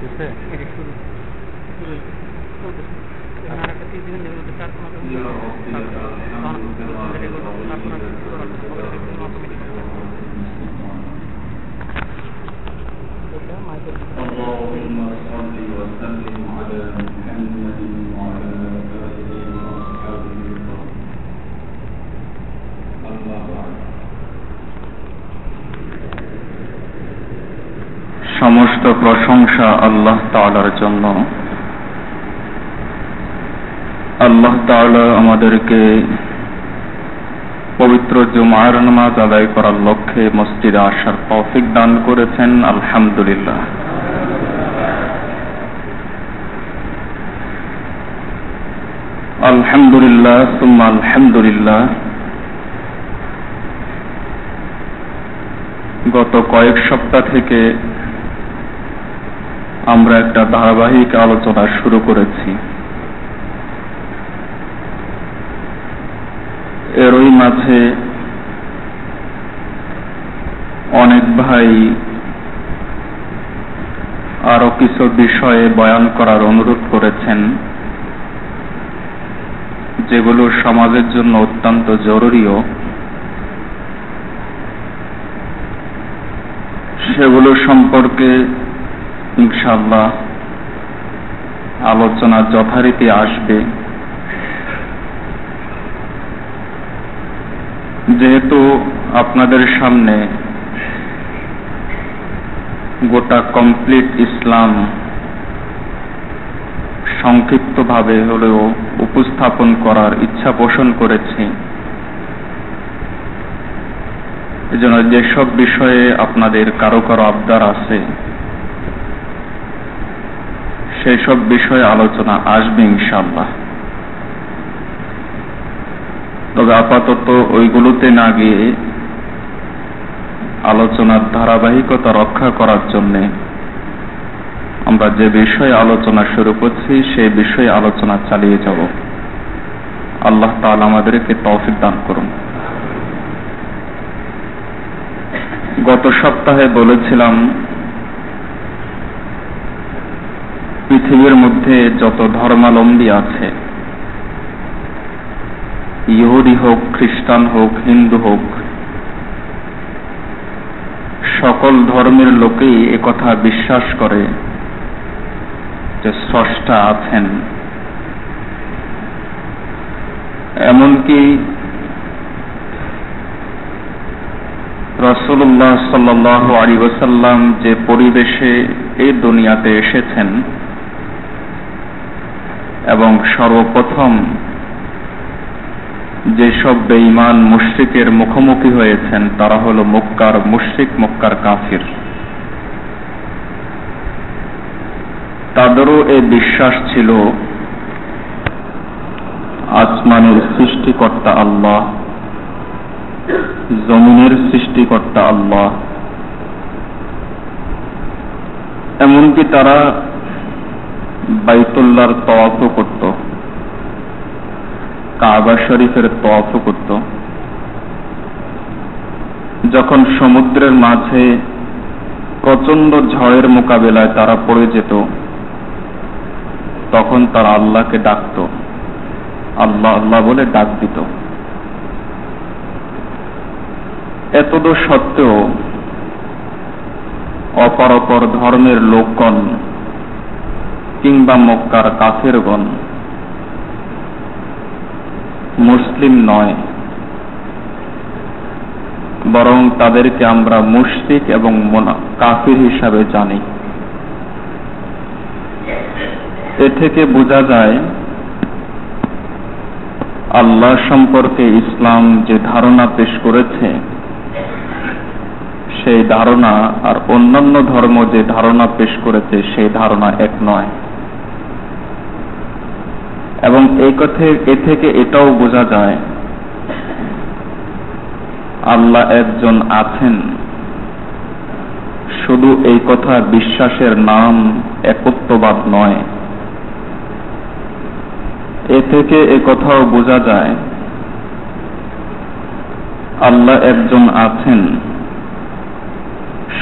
চলতেছে? اللهم صل وسلم على محمد وعلى آله وأصحابه الكرام. أما بعد. সমস্ত প্রশংসা আল্লাহ তাআলার জন্য। আল্লাহ তাআলা আমাদেরকে পবিত্র জুমার নামাজ আদায় করার লক্ষ্যে মসজিদে আসার তৌফিক দান করেছেন, আলহামদুলিল্লাহ। আলহামদুলিল্লাহ সুম্মা আলহামদুলিল্লাহ। গত কয়েক সপ্তাহ থেকে আমরা একটা ধারাবাহিক আলোচনা শুরু করেছি। এরই মাঝে অনেক ভাই আরো কিছু বিষয়ে বয়ান করার অনুরোধ করেছেন, যেগুলো সমাজের জন্য অত্যন্ত জরুরিও। সেগুলো সম্পর্কে ইনশাআল্লাহ আলোচনা যথারীতি আসবে। যেহেতু আপনাদের সামনে গোটা কমপ্লিট ইসলাম সংক্ষিপ্তভাবে হলেও উপস্থাপন করার ইচ্ছা পোষণ করেছি, এজন্য যেসব বিষয়ে আপনাদের কারো কারো আবদার আছে সেই সব বিষয়ে আলোচনা আসবে ইনশাআল্লাহ। তবে আপাতত ওইগুলোতে না গিয়ে আলোচনার ধারাবাহিকতা রক্ষা করার জন্যে আমরা যে বিষয়ে আলোচনা শুরু করছি সেই বিষয়ে আলোচনা চালিয়ে যাব। আল্লাহ তাআলা আমাদেরকে তৌফিক দান করুন। গত সপ্তাহে বলেছিলাম, পৃথিবীর মধ্যে যত ধর্মাবলম্বী আছে, ইহুদি হোক, খ্রিস্টান হোক, হিন্দু হোক, সকল ধর্মের লোকেই একথা বিশ্বাস করে যে স্রষ্টা আছেন। এমনকি রাসূলুল্লাহ সাল্লাল্লাহু আলাইহি ওয়াসাল্লাম যে পরিবেশে এই দুনিয়াতে এসেছেন এবং সর্বপ্রথম যেসব বেঈমান মুশরিকের মুখোমুখি হয়েছেন তারা হলো মক্কার মুশরিক, মক্কার কাফির। তাদেরও এই বিশ্বাস ছিল আসমানের সৃষ্টিকর্তা আল্লাহ, জমিনের সৃষ্টিকর্তা আল্লাহ। এমনকি তারা বাইতুল্লাহর তওয়াফও করত, কাবা শরীফের তওয়াফও করত। যখন সমুদ্রের মাঝে প্রচন্ড ঝড়ের মোকাবেলায় তারা পড়ে যেত, তখন তারা আল্লাহকে ডাকত, আল্লাহ আল্লাহ বলে ডাক দিত। এতদূর সত্ত্বেও অপর অপর ধর্মের লোকগণ কিংবা মক্কার কাফেরগণ মুসলিম নয়, বরং তাদেরকে আমরা মুশরিক এবং কাফির হিসাবে জানি। এ থেকে বোঝা যায় আল্লাহ সম্পর্কে ইসলাম যে ধারণা পেশ করেছে সেই ধারণা আর অন্যান্য ধর্ম যে ধারণা পেশ করেছে সেই ধারণা এক নয়। এবং এ থেকে এটাও বোঝা যায় আল্লাহ একজন আছেন, শুধু এই কথা বিশ্বাসের নাম একত্ববাদ নয়। এ থেকে এ কথাও বোঝা যায় আল্লাহ একজন আছেন,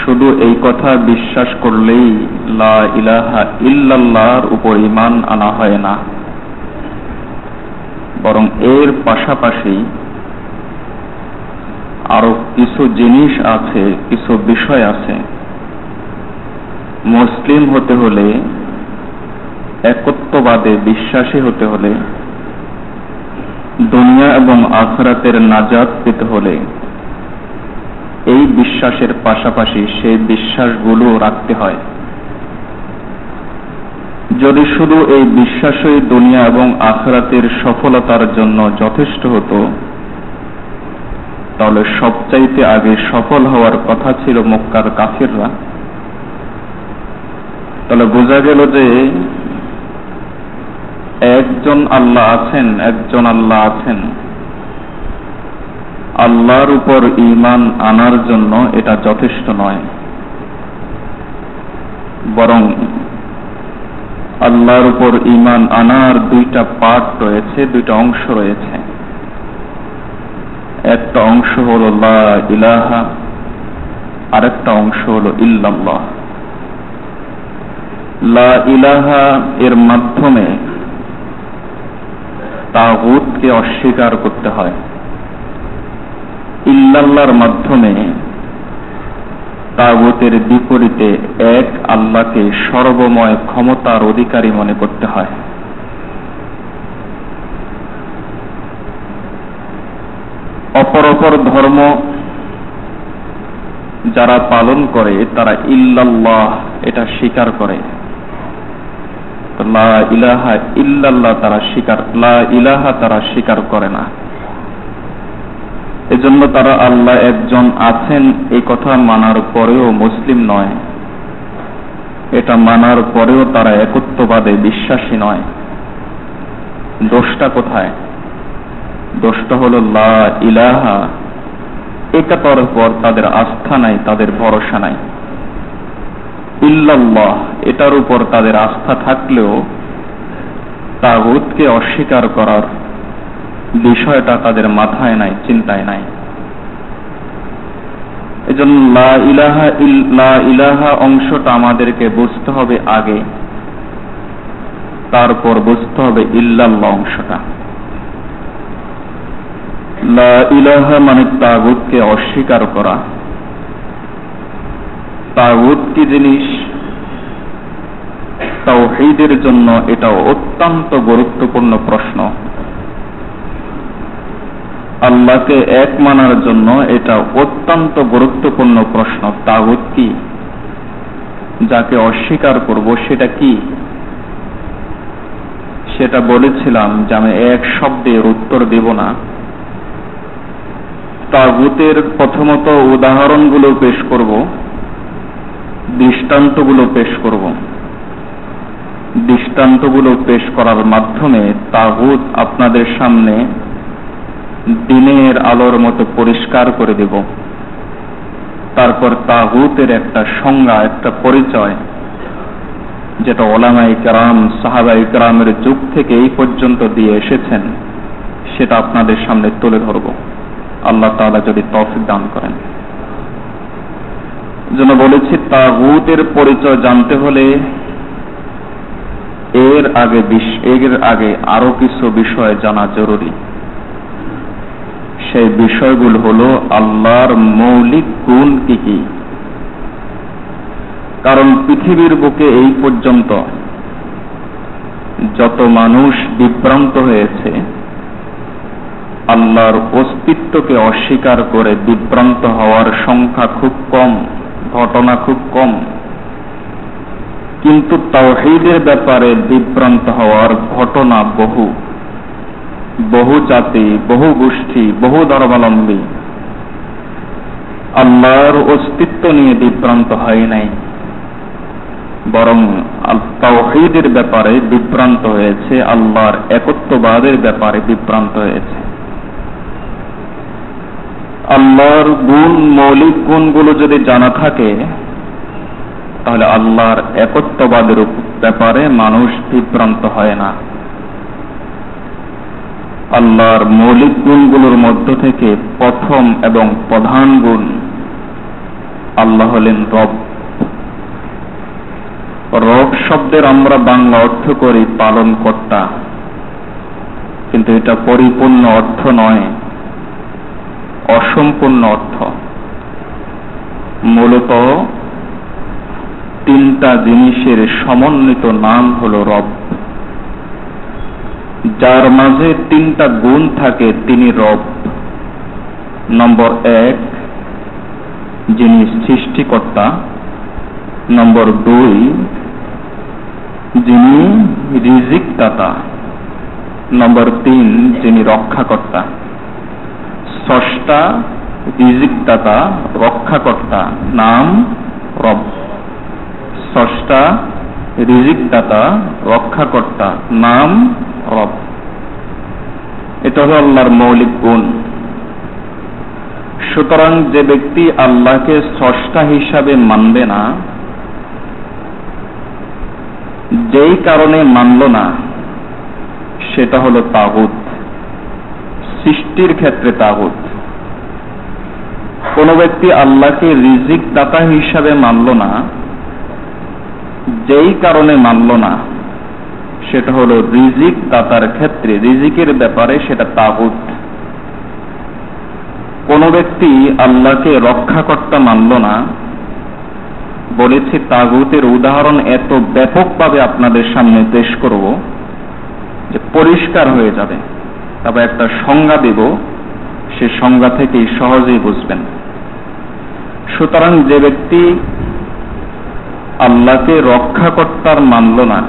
শুধু এই কথা বিশ্বাস করলেই লা ইলাহা ইল্লাল্লাহর উপর ঈমান আনা হয় না, বরং এর পাশাপাশি আরো কিছু জিনিস আছে, কিছু বিষয় আছে। মুসলিম হতে হলে, একত্ববাদে বিশ্বাসী হতে হলে, দুনিয়া এবং আখিরাতের নাজাত পেতে হলে এই বিশ্বাসের পাশাপাশি সেই বিশ্বাসগুলো রাখতে হয়। যদি শুধু এই বিশ্বাসই দুনিয়া এবং আখিরাতের সফলতার জন্য যথেষ্ট হতো, তাহলে সবচাইতে আগে সফল হওয়ার কথা ছিল মক্কার কাফিররা। তাহলে বোঝা গেল যে একজন আল্লাহ আছেন, একজন আল্লাহ আছেন, আল্লাহর উপর ঈমান আনার জন্য এটা যথেষ্ট নয়, বরং আল্লাহর উপর ঈমান আনার দুইটা পার্ট রয়েছে, দুইটা অংশ রয়েছে। একটা অংশ হলো লা ইলাহা, আরেকটা অংশ হলো ইল্লাল্লাহ। লা ইলাহা এর মাধ্যমে তাগুতকে অস্বীকার করতে হয়, ইল্লাল্লাহর মাধ্যমে তাগুতের বিপরীতে এক আল্লাহকে সর্বময় ক্ষমতার অধিকারী মনে করতে হয়। অপর ধর্ম যারা পালন করে তারা ইল্লাল্লাহ এটা স্বীকার করে, লা ইলাহা ইল্লাল্লাহ লা ইলাহা তারা স্বীকার করে না। এজন্য তারা আল্লাহ একজন আছেন এই কথা মানার পরেও মুসলিম নয়, এটা মানার পরেও তারা একত্ববাদে বিশ্বাসী নয়। দোষটা কোথায়? দোষটা হলো লা ইলাহা একার পর তাদের আস্থা নাই, তাদের ভরসা নাই। ইল্লাল্লাহ এটার উপর তাদের আস্থা থাকলেও তাগুতকে অস্বীকার করার বিষয়টা তাদের মাথায় নাই, চিন্তায় নাই। এজন্য লা ইলাহা অংশটা আমাদেরকে বুঝতে হবে আগে, তারপর বুঝতে হবে ইল্লাল্লাহ অংশটা। লা ইলাহা মানে তাগুতকে অস্বীকার করা। তাগুত কি জিনিস? তাওহীদের জন্য এটা অত্যন্ত গুরুত্বপূর্ণ প্রশ্ন। আল্লাহকে এক মানার জন্য এটা অত্যন্ত গুরুত্বপূর্ণ প্রশ্ন। তাগুত কি? যাকে অস্বীকার করব সেটা কি? সেটা বলেছিলাম যে আমি এক শব্দের উত্তর দেব না। তাগুতের প্রথমত উদাহরণগুলো পেশ করব, দৃষ্টান্তগুলো পেশ করব। দৃষ্টান্তগুলো পেশ করার মাধ্যমে তাগুত আপনাদের সামনে দিনের আলোর মতো পরিষ্কার করে দেব। তারপর তাগুতের একটা সংজ্ঞা, একটা পরিচয়, যেটা উলামায়ে কেরাম, সাহাবায়ে কেরামের যুগ থেকে এই পর্যন্ত দিয়ে এসেছেন, সেটা আপনাদের সামনে তুলে ধরব, আল্লাহ তাআলা যদি তৌফিক দান করেন। জন্য বলেছি তাগুতের পরিচয় জানতে হলে এর আগে আরো কিছু বিষয় জানা জরুরি। সেই বিষয়গুলো হলো আল্লাহর মৌলিক গুণ কি কি। কারণ পৃথিবীর বুকে এই পর্যন্ত যত মানুষ বিভ্রান্ত হয়েছে, আল্লাহর অস্তিত্বকে অস্বীকার করে বিভ্রান্ত হওয়ার সংখ্যা খুব কম, ঘটনা খুব কম। কিন্তু তাওহীদের ব্যাপারে বিভ্রান্ত হওয়ার ঘটনা বহু। বহু জাতি, বহু গোষ্ঠী, বহু ধর্মাবলম্বী আল্লাহর অস্তিত্ব নিয়ে বিভ্রান্ত হয় নাই, বরং তাওহীদের ব্যাপারে বিভ্রান্ত হয়েছে, আল্লাহর একত্ববাদের ব্যাপারে বিভ্রান্ত হয়েছে। আল্লাহর গুণ, মৌলিক গুণগুলো যদি জানা থাকে, তাহলে আল্লাহর একত্ববাদের ব্যাপারে মানুষ বিভ্রান্ত হয় না। আল্লাহর মৌলিক গুণগুলোর মধ্য থেকে প্রথম এবং প্রধান গুণ আল্লাহ হলেন রব। রব শব্দের আমরা বাংলা অর্থ করি পালনকর্তা, কিন্তু এটা পরিপূর্ণ অর্থ নয়, অসম্পূর্ণ অর্থ। মূলত তিনটা জিনিসের সমন্বিত নাম হলো রব। যার মাঝে তিনটা গুণ থাকে তিনি রব। নম্বর 1, যিনি সৃষ্টিকর্তা। নম্বর 2, যিনি রিজিকদাতা। নম্বর 3, যিনি রক্ষাকর্তা। স্রষ্টা, রিজিকদাতা, রক্ষাকর্তা, নাম রব। স্রষ্টা, রিজিকদাতা, রক্ষাকর্তা, নাম রব। এটা হলো আল্লাহর মৌলিক গুণ। সুতরাং যে ব্যক্তি আল্লাহকে স্রষ্টা হিসাবে মানবে না, যেই কারণে মানল না, সেটা হলো তাগুত, সৃষ্টির ক্ষেত্রে তাগুত। কোন ব্যক্তি আল্লাহকে রিজিক দাতা হিসাবে মানল না, যেই কারণে মানল না, সেটা হলো রিজিক দাতার ক্ষেত্রে, রিজিকের ব্যাপারে সেটা তাগুত। কোন ব্যক্তি আল্লাহকে রক্ষাকর্তা মানল না, বলেছি তাগুতের উদাহরণ এত ব্যাপকভাবে আপনাদের সামনে পেশ করব যে পরিষ্কার হয়ে যাবে। তবে একটা সংজ্ঞা দেব, সে সংজ্ঞা থেকেই সহজেই বুঝবেন। সুতরাং যে ব্যক্তি আল্লাহকে রক্ষাকর্তার মানল না,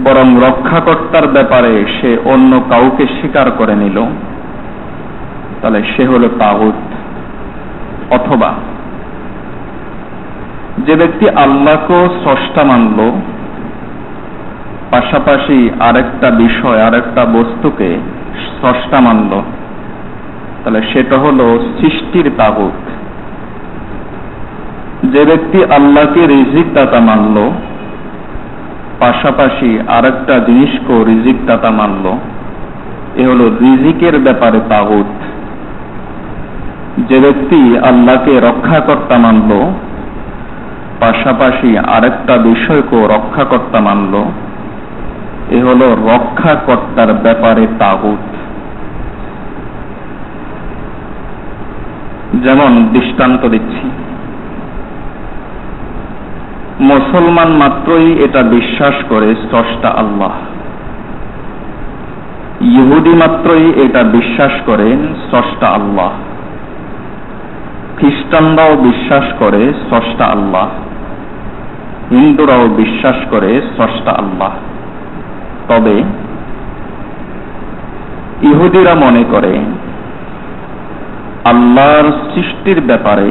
বরং রক্ষাকর্তার ব্যাপারে সে অন্য কাউকে স্বীকার করে নিল, তাহলে সে হলো তাগুত। অথবা যে ব্যক্তি আল্লাহকেও স্রষ্টা মানল, পাশাপাশি আরেকটা বিষয়, আরেকটা বস্তুকে স্রষ্টা মানল, তাহলে সেটা হলো সৃষ্টির তাগুত। যে ব্যক্তি আল্লাহকে রিজিক দাতা মানল, পাশাপাশি আরেকটা জিনিসকেও রিজিক দাতা মানল, এ হলো রিজিকের ব্যাপারে তাগুত। যে ব্যক্তি আল্লাহকে রক্ষাকর্তা মানল, পাশাপাশি আরেকটা বিষয়কেও রক্ষাকর্তা মানল, এ হলো রক্ষাকর্তার ব্যাপারে তাগুত। যেমন দৃষ্টান্ত দিচ্ছি, মুসলমান মাত্রই এটা বিশ্বাস করে স্রষ্টা আল্লাহ, ইহুদি মাত্রই এটা বিশ্বাস করেন স্রষ্টা আল্লাহ, খ্রিস্টানরাও বিশ্বাস করে স্রষ্টা আল্লাহ, হিন্দুরাও বিশ্বাস করে স্রষ্টা আল্লাহ। তবে ইহুদিরা মনে করে আল্লাহর সৃষ্টির ব্যাপারে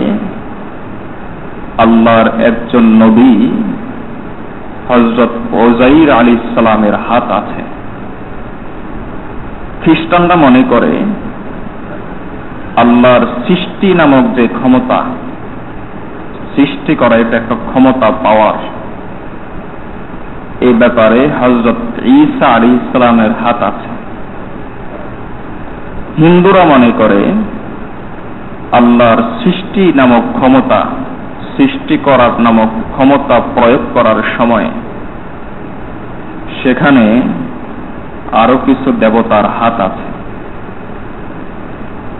আল্লাহর একজন নবী হযরত উযাইর আলাইহিস সালামের হাত আছে। খ্রিস্টানরা মনে করে আল্লাহর সৃষ্টি নামক যে ক্ষমতা, সৃষ্টি করা এটা একটা ক্ষমতা, পাওয়ার, এই ব্যাপারে হযরত ঈসা আলাইহিস সালামের হাত আছে। হিন্দুরা মনে করে আল্লাহর সৃষ্টি নামক ক্ষমতা, সৃষ্টি করার নামক ক্ষমতা প্রয়োগ করার সময় সেখানে আরো কিছু দেবতার হাত আছে।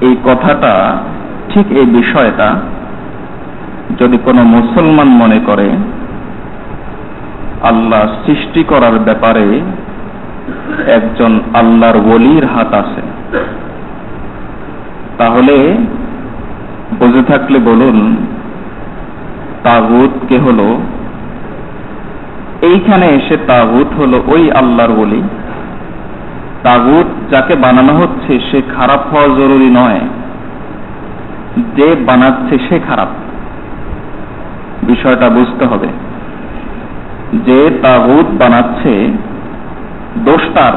এই কথাটা ঠিক, এই বিষয়টা যদি কোনো মুসলমান মনে করে আল্লাহ সৃষ্টি করার ব্যাপারে একজন আল্লাহর ওলির হাত আছে, তাহলে বুঝে থাকলে বলুন তাগুত কে হলো? এইখানে এসে তাগুত হলো ওই আল্লাহর ওলি। তাগুত যাকে বানানো হচ্ছে সে খারাপ হওয়া জরুরি নয়, যে বানাচ্ছে সে খারাপ। বিষয়টা বুঝতে হবে। যে তাগুত বানাচ্ছে দোষ তার,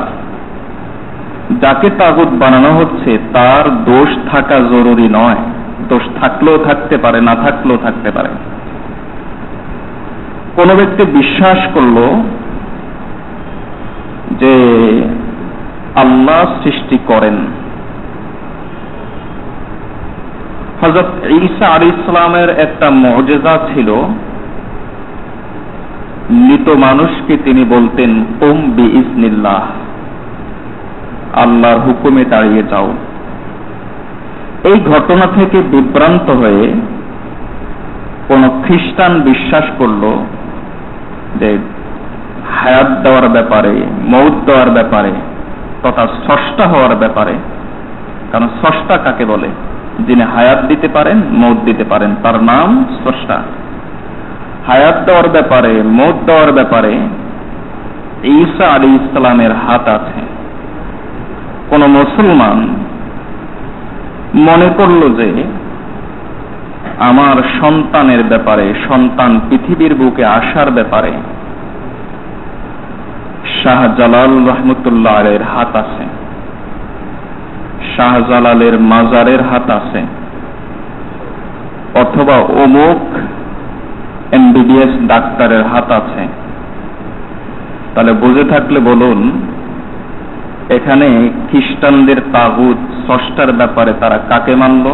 যাকে তাগুত বানানো হচ্ছে তার দোষ থাকা জরুরি নয়। দোষ থাকলেও থাকতে পারে, না থাকলেও থাকতে পারে। কোন ব্যক্তি বিশ্বাস করলো যে আল্লাহ সৃষ্টি করেন, হযরত ঈসা আলাইহিস সালামের একটা মুজিজা ছিল, মৃত মানুষকে তিনি বলতেন কুম বিইজনিল্লাহ, আল্লাহর হুকুমে দাঁড়িয়ে যাও। এই ঘটনা থেকে বিভ্রান্ত হয়ে কোন খ্রিস্টান বিশ্বাস করল যে হায়াত দেওয়ার ব্যাপারে, মৌত দেওয়ার ব্যাপারে তথা স্রষ্টা হওয়ার ব্যাপারে, কারণ স্রষ্টা কাকে বলে? যিনি হায়াত দিতে পারেন, মৌত দিতে পারেন, তার নাম স্রষ্টা। হায়াত দেওয়ার ব্যাপারে, মৌত দেওয়ার ব্যাপারে ঈসা আলাইহিস সালামের হাত আছে। কোন মুসলমান মনে করল যে আমার সন্তানের ব্যাপারে, সন্তান পৃথিবীর বুকে আসার ব্যাপারে শাহজালাল রহমতুল্লাহ আলাইহির হাত আছে, শাহজালালের মাজারের হাত আছে, অথবা অমুক এমবিবিএস ডাক্তারের হাত আছে, তাহলে বুঝে থাকলে বলুন এখানে খ্রিস্টানদের তাগুত স্রষ্টার ব্যাপারে তারা কাকে মানল?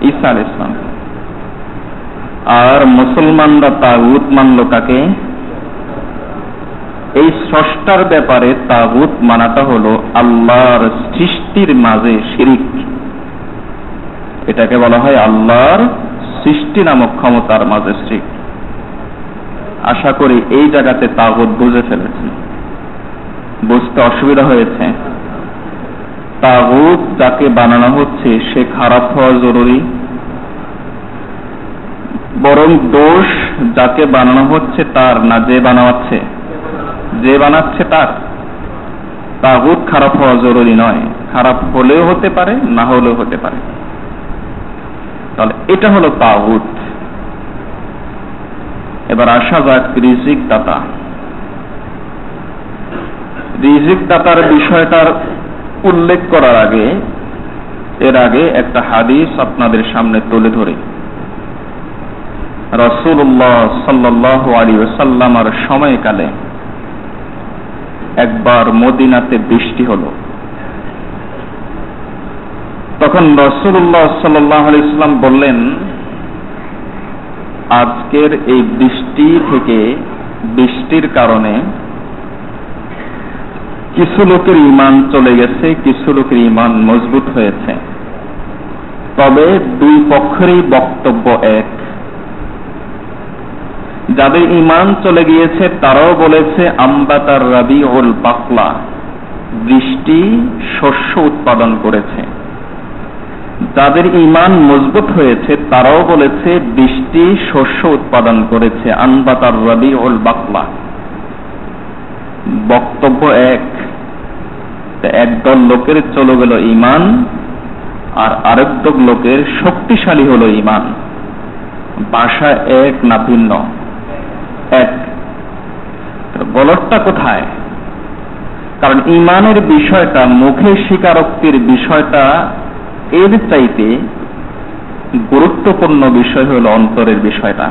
ঈসা আলাইহিস সালাম। আর মুসলমানরা তাগুত মানল কাকে? এই স্রষ্টার ব্যাপারে তাগুত মানাটা হলো আল্লাহর সৃষ্টির মাঝে শিরিক। এটাকে বলা হয় আল্লাহর সৃষ্টি নামক ক্ষমতার মাঝে শিরিক। আশা করি এই জায়গাতে তাগুত বুঝে ফেলেছেন, বুঝতে অসুবিধা হয়েছে? তাগুত যাকে বানানো হচ্ছে সে খারাপ হওয়া জরুরি, বরং দোষ যাকে বানানো হচ্ছে তার না যে বানাচ্ছে? যে বানাচ্ছে তার। তাগুত খারাপ হওয়া জরুরি নয়, খারাপ হলেও হতে পারে, না হলেও হতে পারে। তাহলে এটা হলো তাগুত। এবার আসা যাক রিজিক দাতা। রিজিক দাতার বিষয়টার উল্লেখ করার আগে, এর আগে একটা হাদিস আপনাদের সামনে তুলে ধরি। রাসূলুল্লাহ সাল্লাল্লাহু আলাইহি ওয়াসাল্লামের সময়কালে একবার মদিনাতে বৃষ্টি হলো। তখন রাসূলুল্লাহ সাল্লাল্লাহু আলাইহি ওয়াসাল্লাম বললেন, আজকের এই বৃষ্টি থেকে, বৃষ্টির কারণে কিছু লোকের ঈমান চলে গেছে, কিছু লোকের ঈমান মজবুত হয়েছে। তবে দুই পক্ষেরই বক্তব্য এক। যাদের ঈমান চলে গিয়েছে তারাও বলেছে আম্বাতার রাবিউল বাকলা, বৃষ্টি শস্য উৎপাদন করেছে। যাদের ঈমান মজবুত হয়েছে তারাও বলেছে বৃষ্টি শস্য উৎপাদন করেছে, আনবাতার রাবিউল বাকলা। বক্তব্য এক। একদল লোকের চলে গেল ঈমান, আর আরেক দল লোকের শক্তিশালী হলো ঈমান। ভাষা এক না ভিন্ন? এক। গলতটা কোথায়? কারণ ঈমানের বিষয়টা, মুখে স্বীকারোক্তির বিষয়টা এর চাইতে গুরুত্বপূর্ণ বিষয় হলো অন্তরের বিষয়টা।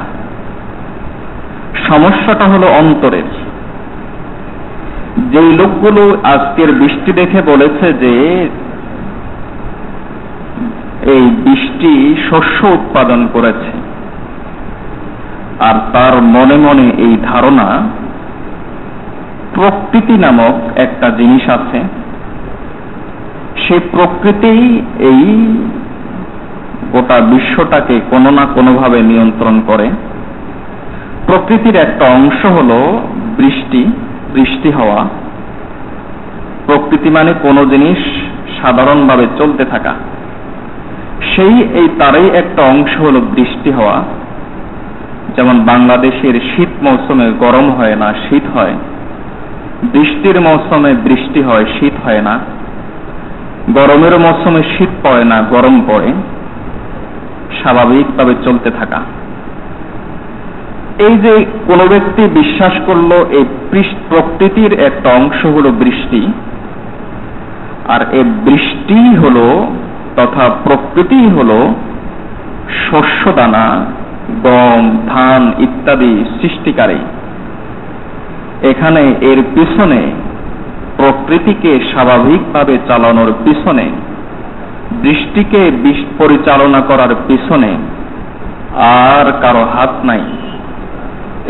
সমস্যাটা হলো অন্তরের। যেই লোকগুলো আজকের বৃষ্টি দেখে বলেছে যে এই বৃষ্টি শস্য উৎপাদন করেছে, আর তার মনে মনে এই ধারণা প্রকৃতি নামক একটা জিনিস আছে, সেই প্রকৃতি এই গোটা বিশ্বটাকে কোনো না কোনোভাবে নিয়ন্ত্রণ করে। প্রকৃতির একটা অংশ হলো বৃষ্টি, বৃষ্টি হওয়া। প্রকৃতি মানে কোনো জিনিস সাধারণভাবে চলতে থাকা, এই তারই একটা অংশ হলো বৃষ্টি হওয়া। যেমন বাংলাদেশের শীত মৌসুমে গরম হয় না, শীত হয়। বৃষ্টির মৌসুমে বৃষ্টি হয়, শীত হয় না। গরমের মৌসুমে শীত পড়ে না, গরম পড়ে। স্বাভাবিকভাবে চলতে থাকা। এই যে কোনো ব্যক্তি বিশ্বাস করলো এই প্রকৃতির একটা অংশ হলো বৃষ্টি, আর এই বৃষ্টি হলো তথা প্রকৃতি হলো শস্য দানা, গম, ধান ইত্যাদি সৃষ্টিকারী। এখানে এর পিছনে, প্রকৃতিকে স্বাভাবিকভাবে চালানোর পিছনে বৃষ্টিকে পরিচালনা করার পিছনে আর কারো হাত নাই,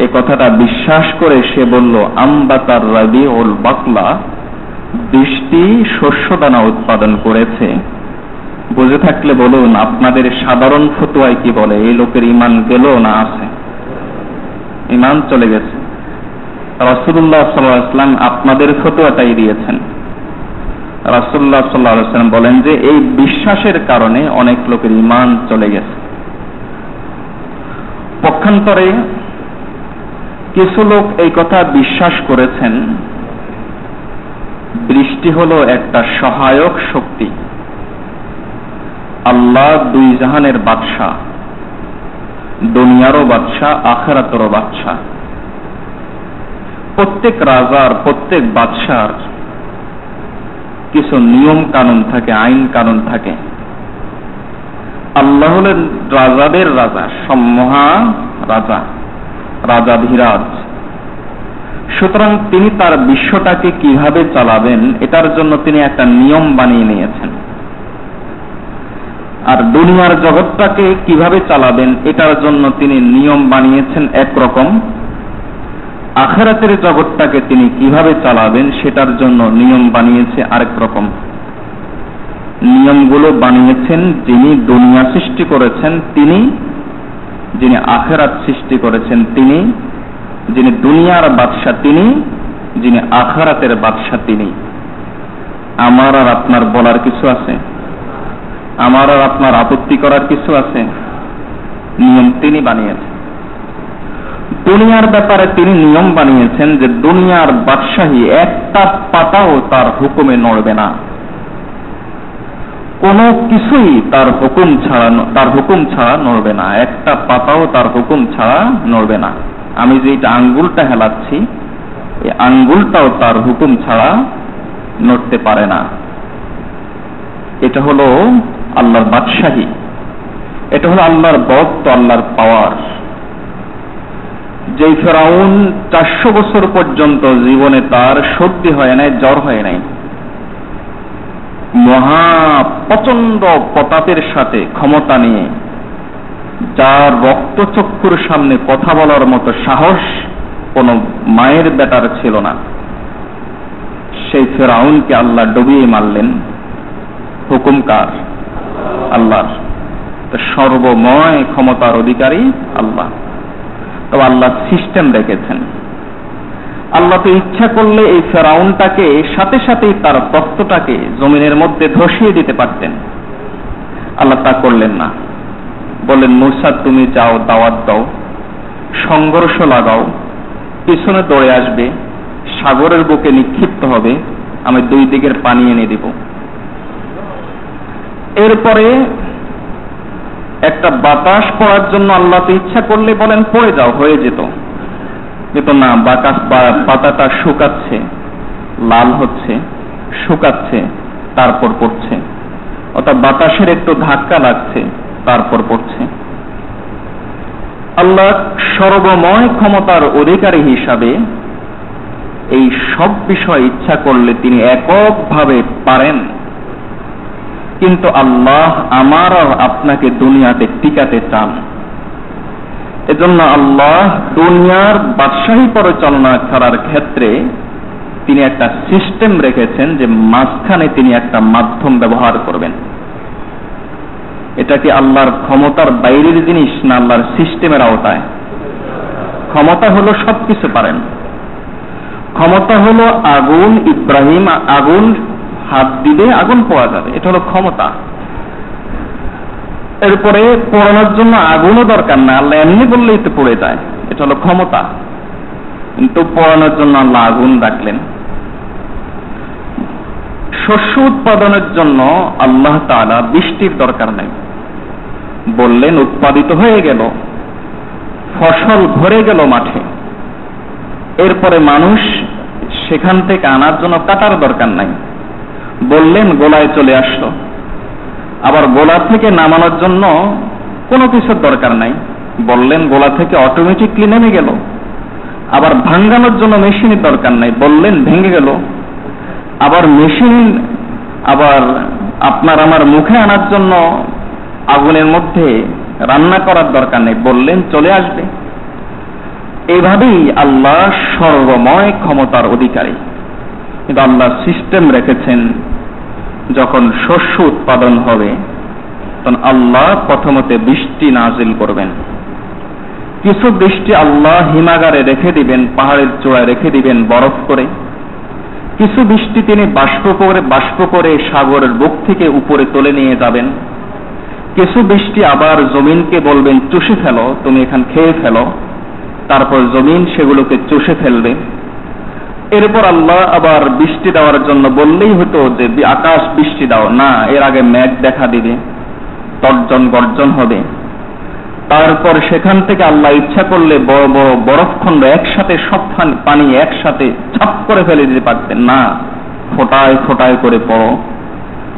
এ কথাটা বিশ্বাস করে সে বলল আম্বাতার রাবিউল বাকলা, বৃষ্টি শস্যদানা উৎপাদন করেছে। বুঝে থাকলে বলুন, আপনাদের সাধারণ ফতোয়ায় কি বলে? এই লোকের ঈমান গেল না আছে? ঈমান চলে গেছে। রাসূলুল্লাহ সাল্লাল্লাহু আলাইহি ওয়াসাল্লাম আপনাদের ফতোয়াটাই দিয়েছেন। রাসূলুল্লাহ সাল্লাল্লাহু আলাইহি ওয়াসাল্লাম বলেন যে এই বিশ্বাসের কারণে অনেক লোকের ঈমান চলে গেছে। পক্ষান্তরে কিছু লোক এই কথা বিশ্বাস করেছেন, বৃষ্টি হলো একটা সহায়ক শক্তি। আল্লাহ দুই জাহানের বাদশাহ, দুনিয়ারও বাদশাহ, আখিরাতেরও বাদশাহ। প্রত্যেক রাজার, প্রত্যেক বাদশার কিছু নিয়ম কানুন থাকে, আইন কানুন থাকে। আল্লাহ হলেন রাজাদের রাজা, মহা রাজা, রাজাধিরাজ। সুতরাং তিনি তার বিশ্বটাকে কিভাবে চালাবেন এটার জন্য তিনি একটা নিয়ম বানিয়ে নিয়েছেন। আর দুনিয়ার জগৎটাকে কিভাবে চালাবেন এটার জন্য তিনি নিয়ম বানিয়েছেন একরকম, আখিরাতের জগৎটাকে তিনি কিভাবে চালাবেন সেটার জন্য নিয়ম বানিয়েছে আরেক রকম। নিয়মগুলো বানিয়েছেন যিনি দুনিয়া সৃষ্টি করেছেন তিনি, যিনি আখিরাত সৃষ্টি করেছেন তিনি, যিনি দুনিয়ার বাদশা তিনি, যিনি আখিরাতের বাদশা তিনি। আমার আর আপনার বলার কিছু আছে? আমার আর আপনার আপত্তি করার কিছু আছে? নিয়ম তিনি বানিয়েছেন। দুনিয়ার ব্যাপারে তিনি নিয়ম বানিয়েছেন যে দুনিয়ার বাদশাহী একটা পাতাও তার হুকুমে নড়বে না, কোনো কিছুই তার হুকুম ছাড়া নড়বে না, একটা পাতাও তার হুকুম ছাড়া নড়বে না। আমি যেটা আঙ্গুলটা হেলাচ্ছি এই আঙ্গুলটাও তার হুকুম ছাড়া নড়তে পারে না। এটা হলো আল্লাহর বাদশাহী, এটা হলো আল্লাহর বরত্ব, আল্লাহর পাওয়ার। যেই ফেরাউন 400 বছর পর্যন্ত জীবনে তার সর্দি হয় নাই, জ্বর হয় নাই, মহা প্রচন্ড প্রতাপের সাথে ক্ষমতা নিয়ে, যার রক্তচক্ষুর সামনে কথা বলার মতো সাহস কোন মায়ের বেটার ছিল না, সেই ফেরাউনকে আল্লাহ ডুবিয়ে মারলেন। হুকুম কার? আল্লাহর। সর্বময় ক্ষমতার অধিকারী আল্লাহ। তবে আল্লাহ সিস্টেম রেখেছেন। আল্লাহ তো ইচ্ছা করলে এই ফেরাউনটাকে সাথে সাথেই তার তত্ত্বটাকে জমিনের মধ্যে ধসিয়ে দিতে পারতেন। আল্লাহ তা করলেন না। বললেন, মূসা তুমি যাও, দাওয়াত দাও, সংঘর্ষ লাগাও, পিছনে দৌড়ে আসবে, সাগরের বুকে নিক্ষিপ্ত হবে, আমি দুই দিকের পানি এনে দিব। এরপরে একটা বাতাস পড়ার জন্য আল্লাহ তো ইচ্ছা করলে বলেন পড়ে যাও, হয়ে যেত, কিন্তু না, পাতাটা শুকাচ্ছে, লাল হচ্ছে, শুকাচ্ছে, তারপর পড়ছে, অর্থাৎ বাতাসের একটু ধাক্কা লাগছে, তারপর পড়ছে। আল্লাহ সর্বময় ক্ষমতার অধিকারী হিসাবে এই সব বিষয় ইচ্ছা করলে তিনি এককভাবে পারেন। কিন্তু আল্লাহ আমার আর আপনাকে দুনিয়াতে টিকাতে চান। এজন্য আল্লাহ দুনিয়ার বাদশাহী পরিচালনা করার ক্ষেত্রে তিনি একটা সিস্টেম রেখেছেন যে মাঝখানে তিনি একটা মাধ্যম ব্যবহার করবেন। এটা কি আল্লাহর ক্ষমতার বাইরের জিনিস না আল্লাহর সিস্টেমের আওতায়? ক্ষমতা হলো সবকিছু পারেন। ক্ষমতা হলো আগুন, ইব্রাহিম আগুন হাত দিলে আগুন পাওয়া যাবে, এটা হলো ক্ষমতা। এরপরে পোড়ানোর জন্য আগুনও দরকার না, আল্লাহ এমনি বললেই তো পড়ে যায়, এটা হলো ক্ষমতা। কিন্তু পোড়ানোর জন্য আল্লাহ আগুন রাখলেন। শস্য উৎপাদনের জন্য আল্লাহ তাআলা বৃষ্টির দরকার নাই, বললেন উৎপাদিত হয়ে গেল, ফসল ভরে গেল মাঠে। এরপরে মানুষ সেখান থেকে আনার জন্য কাটার দরকার নাই, বললেন গোলায় চলে আসলো। আবার গোলা থেকে নামানোর জন্য কোনো কিছুর দরকার নাই, বললেন গোলা থেকে অটোমেটিকলি নেমে গেল। আবার ভাঙানোর জন্য মেশিনের দরকার নাই, বললেন ভেঙে গেল। আবার মেশিন আবার আপনার আমার মুখে আনার জন্য আগুনের মধ্যে রান্না করার দরকার নেই, বললেন চলে আসবে। এইভাবেই আল্লাহ সর্বময় ক্ষমতার অধিকারী। কিন্তু আল্লাহ সিস্টেম রেখেছেন, যখন শস্য উৎপাদন হবে তখন আল্লাহ প্রথমতে বৃষ্টি নাজিল করবেন। কিছু বৃষ্টি আল্লাহ হিমাগারে রেখে দিবেন, পাহাড়ের চূড়ায় রেখে দিবেন বরফ করে। কিছু বৃষ্টি তিনি বাষ্প করে সাগরের বুক থেকে উপরে তুলে নিয়ে যাবেন। কিছু বৃষ্টি আবার জমিনকে বলবেন চুষে ফেলো, তুমি এখান খেয়ে ফেলো, তারপর জমিন সেগুলোকে চুষে ফেলবে। এরপর আল্লাহ আবার বৃষ্টি দেওয়ার জন্য বললেই হতো যে আকাশ বৃষ্টি দাও, না, এর আগে মেঘ দেখা দিবে, তর্জন গর্জন হবে। তারপর সেখান থেকে আল্লাহ ইচ্ছা করলে বড় বড় বরফখণ্ড একসাথে সব পানি একসাথে ছাপ করে ফেলে দিতে পারতেন, না, ফোটায় ফোটায় করে পড়ো,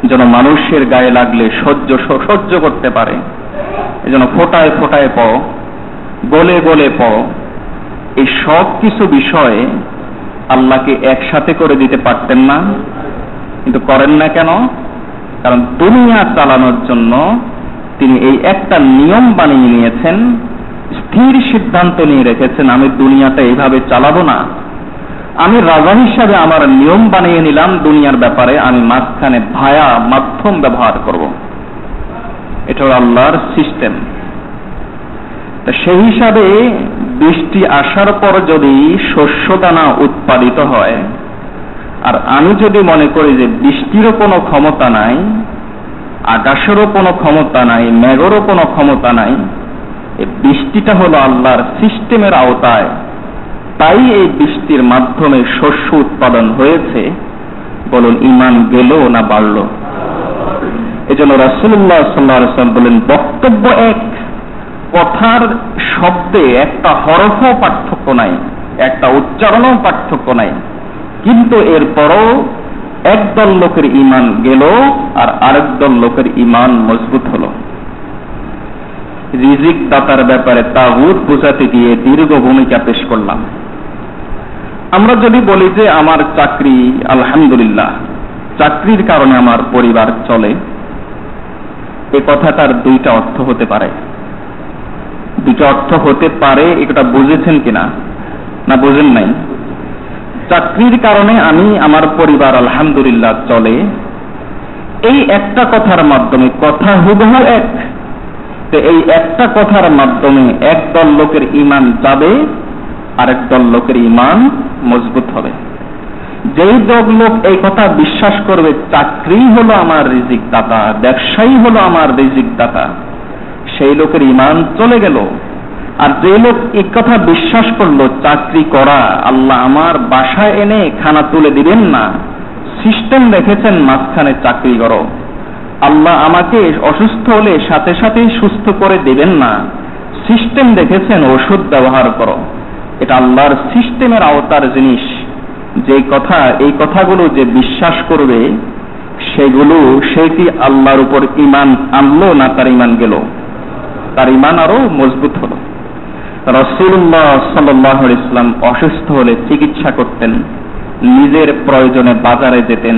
যেন মানুষের গায়ে লাগলে সহ্য করতে পারে। এজন্য ফোটায় ফোটায় পড়ো, গলে গলে পড়ো। এই সব কিছু বিষয়ে আল্লাহকে একসাথে করে দিতে পারতেন না, কিন্তু করেন না কেন? কারণ দুনিয়া চালানোর জন্য তিনি এই একটা নিয়ম বানিয়ে নিয়েছেন, স্থির সিদ্ধান্ত নিয়ে রেখেছেন, আমি দুনিয়াটা এইভাবে চালাবো না, আমি রাজা হিসাবে আমার নিয়ম বানিয়ে নিলাম দুনিয়ার ব্যাপারে, আমি মাঝখানে ভায়া মাধ্যম ব্যবহার করব। এটা হলো আল্লাহর সিস্টেম। সেই হিসাবে বৃষ্টি আসার পর যদি শস্য দানা উৎপাদিত হয়, আর আমি যদি মনে করি যে বৃষ্টিরও কোনো ক্ষমতা নাই, আকাশেরও কোনো ক্ষমতা নাই, মেঘেরও কোনো ক্ষমতা নাই, এই বৃষ্টিটা হলো আল্লাহর সিস্টেমের আওতায়, তাই এই বৃষ্টির মাধ্যমে শস্য উৎপাদন হয়েছে, বলুন ঈমান গেল না বাড়ল? এজন্য রাসূলুল্লাহ সাল্লাল্লাহু আলাইহি ওয়াসাল্লাম বলেন, বক্তব্য এক, কথার শব্দে একটা হরফও পার্থক্য নাই, একটা উচ্চারণও পার্থক্য নাই, কিন্তু এরপরও একদল লোকের ঈমান গেল আর আরেক দল লোকের ঈমান মজবুত হলো। রিজিক দাতার ব্যাপারে তাগুত বোঝাতে গিয়ে দীর্ঘ ভূমিকা পেশ করলাম। আমরা যদি বলি যে আমার চাকরি, আলহামদুলিল্লাহ, চাকরির কারণে আমার পরিবার চলে, এ কথাটার দুইটা অর্থ হতে পারে। দুইটা অর্থ হতে পারে, এটা বুঝেছেন কিনা না বুঝেন নাই? চাকরির কারণে আমি আমার পরিবার আলহামদুলিল্লাহ চলে, এই একটা কথার মাধ্যমে, কথা হুবহু এক, তো এই একটা কথার মাধ্যমে একদল লোকের ঈমান যাবে, আরেক দল লোকের ঈমান মজবুত হবে। যেই দল লোক এই কথা বিশ্বাস করবে চাকরি হলো আমার রিজিক দাতা, ব্যবসায়ী হলো আমার রিজিক দাতা, সেই লোকের ঈমান চলে গেল। আর যে লোক এই কথা বিশ্বাস করলো চাকরি করা, আল্লাহ আমার বাসায় এনে খানা তুলে দিবেন না, সিস্টেম রেখেছেন মাঝখানে চাকরি করো, আল্লাহ আমাকে অসুস্থ হলে সাথে সাথেই সুস্থ করে দিবেন না, সিস্টেম রেখেছেন ওষুধ ব্যবহার করো, এটা আল্লাহর সিস্টেমের আওতার জিনিস। যে কথা, এই কথাগুলো যে বিশ্বাস করবে সেগুলো, সে কি আল্লাহর উপর ঈমান আনলো না তার ঈমান গেল? তার ঈমান আরো মজবুত হলো। রাসূলুল্লাহ সাল্লাল্লাহু আলাইহি ওয়াসাল্লাম অসুস্থ হলে চিকিৎসা করতেন, নিজের প্রয়োজনে বাজারে যেতেন,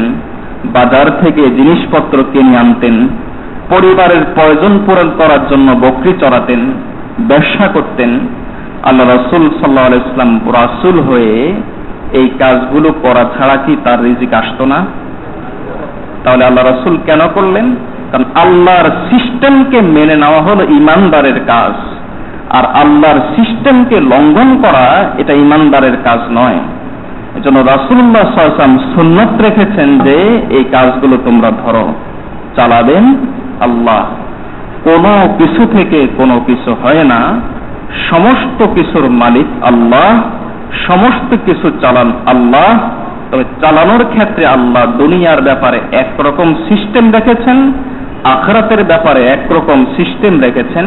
বাজার থেকে জিনিসপত্র কিনে আনতেন, পরিবারের প্রয়োজন পূরণ করার জন্য বকরি চড়াতেন, ব্যবসা করতেন। আল্লাহ রাসূল সাল্লাল্লাহু আলাইহি ওয়াসাল্লাম রাসূল হয়ে এই কাজগুলো করা ছাড়া কি তার রিজিক আসতো না? তাহলে আল্লাহ রাসূল কেন করলেন? কারণ আল্লাহর সিস্টেমকে মেনে নেওয়া হলো ঈমানদারের কাজ, আর আল্লাহর সিস্টেমকে লঙ্ঘন করা এটা ঈমানদারের কাজ নয়। এজন্য রাসূলুল্লাহ সাল্লাল্লাহু আলাইহি ওয়াসাল্লাম সুন্নাত রেখেছেন যে এই কাজগুলো তোমরা ধরো, চালাবেন আল্লাহ। কোনো কিছু থেকে কোনো কিছু হয় না, সমস্ত কিছুর মালিক আল্লাহ, সমস্ত কিছু চালান আল্লাহ। তবে চালানোর ক্ষেত্রে আল্লাহ দুনিয়ার ব্যাপারে একরকম সিস্টেম রেখেছেন, আখিরাতের ব্যাপারে একরকম সিস্টেম রেখেছেন।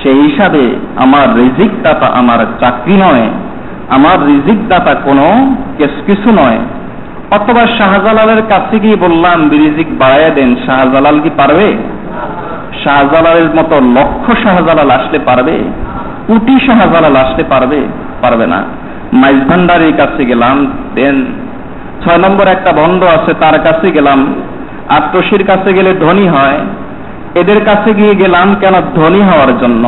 সেই হিসাবে আমার রিজিক দাতা আমার চাকরি নয়, আমার রিজিক দাতা কোনো কিছু নয়। অথবা শাহজালালের কাছে গিয়ে বললাম রিজিক বাড়াইয়া দেন, শাহজালাল কি পারবে? শাহজালালের মতো লক্ষ শাহজালাল আসলে পারবে? কোটি শাহজালাল আসলে পারবে? পারবে না। মাইজ ভান্ডারির কাছে গেলাম, দেন। 6 নম্বর একটা বন্ধ আছে, তার কাছে গেলাম, আট্টসির কাছে গেলে ধনী হয়, এদের কাছে গিয়ে গেলাম কেন? ধনী হওয়ার জন্য।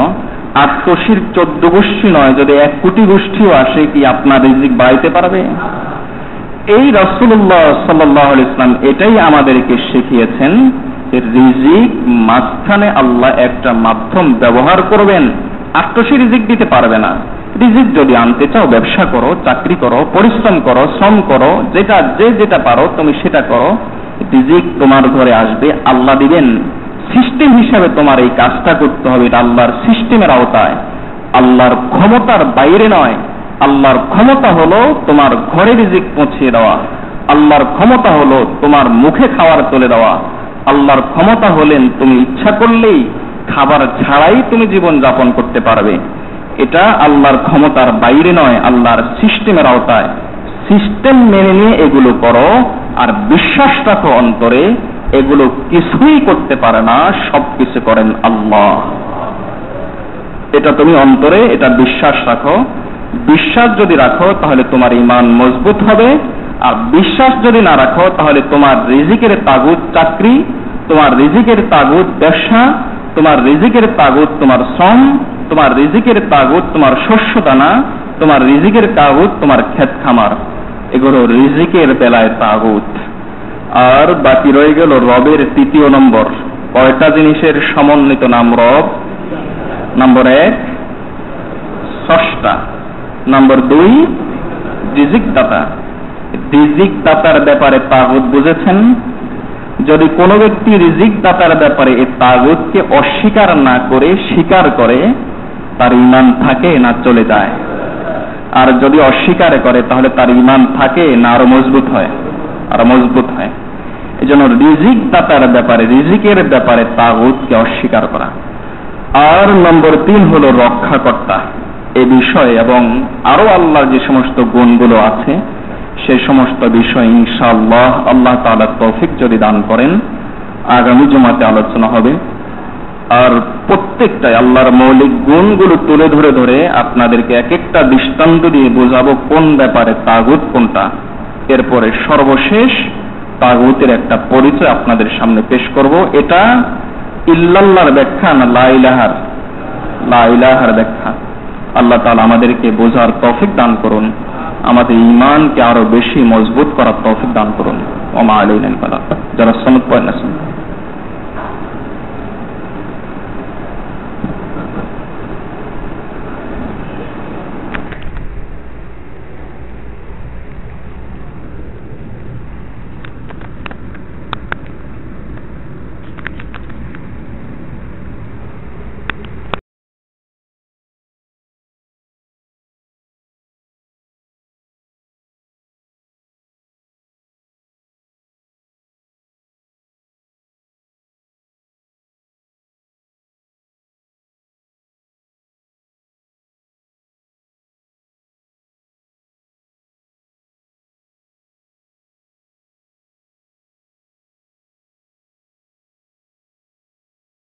আট্টসির 14 গোষ্ঠী নয়, যদি 1 কোটি গোষ্ঠীও আসে, কি আপনার রিজিক বাড়াইতে পারবে? এই রাসূলুল্লাহ সাল্লাল্লাহু আলাইহি ওয়াসাল্লাম এটাই আমাদেরকে শিখিয়েছেন যে রিজিক মাঝখানে আল্লাহ একটা মাধ্যম ব্যবহার করবেন। আট্টসি রিজিক দিতে পারবে না। রিজিক যদি আনতে চাও, ব্যবসা করো, চাকরি করো, পরিশ্রম করো, শ্রম করো, যেটা পারো তুমি সেটা করো, রিজিক তোমার ঘরে আসবে, আল্লাহ দিবেন। সিস্টেম হিসাবে তোমার এই কাজটা করতে হবে, এটা আল্লাহর সিস্টেমের আওতায়, আল্লাহর ক্ষমতার বাইরে নয়। আল্লাহর ক্ষমতা হলো তোমার ঘরে রিজিক পৌঁছিয়ে দেওয়া, আল্লাহর ক্ষমতা হলো তোমার মুখে খাবার তুলে দেওয়া, আল্লাহর ক্ষমতা হলেন তুমি ইচ্ছা করলেই খাবার ছাড়াই তুমি জীবন যাপন করতে পারবে। এটা আল্লাহর ক্ষমতার বাইরে নয়, আল্লাহর সিস্টেমের আওতায়। সিস্টেম মেনে নিয়ে এগুলো করো, আর বিশ্বাস রাখো অন্তরে এগুলো কিছুই করতে পারে না, সবকিছু করেন আল্লাহ। এটা তুমি অন্তরে এটা বিশ্বাস রাখো। বিশ্বাস যদি রাখো তাহলে তোমার ঈমান মজবুত হবে, আর বিশ্বাস যদি না রাখো তাহলে তোমার রিজিকের তাগুত চাকরি, তোমার রিজিকের তাগুত ব্যবসা, তোমার রিজিকের তাগুত তোমার শ্রম, তোমার রিজিকের তাগুত তোমার শস্য দানা, তোমার রিজিকের তাগুত তোমার ক্ষেত খামার, এগুলো রিজিকের বেলায় তাগুত। আর বাকি রয়ে গেল রবের 3য় নম্বর। কয়টা জিনিসের সমন্বিত নাম রব? নম্বর 1 স্রষ্টা, নম্বর 2 রিজিক দাতা। রিজিক দাতার ব্যাপারে তাগুত বুঝেছেন? যদি কোনো ব্যক্তি রিজিক দাতার ব্যাপারে এই তাগুতকে অস্বীকার না করে স্বীকার করে, তার ঈমান থাকে না চলে যায়? আর যদি অস্বীকার করে তাহলে তার ঈমান থাকে না আরো মজবুত হয়? আরো মজবুত হয়। এজন্য রিজিক দাতার ব্যাপারে, রিজিকের ব্যাপারে তাগুতকে অস্বীকার করা। আর নম্বর 3 হলো রক্ষাকর্তা। এই বিষয় এবং আরো আল্লাহর যে সমস্ত গুণগুলো আছে সেই সমস্ত বিষয় ইনশাআল্লাহ আল্লাহ তাআলা তৌফিক যদি দান করেন আগামী জুমাতে আলোচনা হবে। আর প্রত্যেকটাই আল্লাহর মৌলিক গুণগুলো তুলে ধরে ধরে আপনাদেরকে এক একটা দৃষ্টান্ত দিয়ে বোঝাবো কোন ব্যাপারে তাগুত কোনটা। এরপরে সর্বশেষ তাগুতের একটা পরিচয় আপনাদের সামনে পেশ করব। এটা ইল্লাল্লাহর ব্যাখ্যা না লা ইলাহার ব্যাখ্যা। আল্লাহ তাআলা আমাদেরকে বোঝার তৌফিক দান করুন, আমাদের ঈমানকে আরো বেশি মজবুত করার তৌফিক দান করুন। ওয়া মা আলাইনা ইল্লাল বালাগ। যারা সনদ পড়েন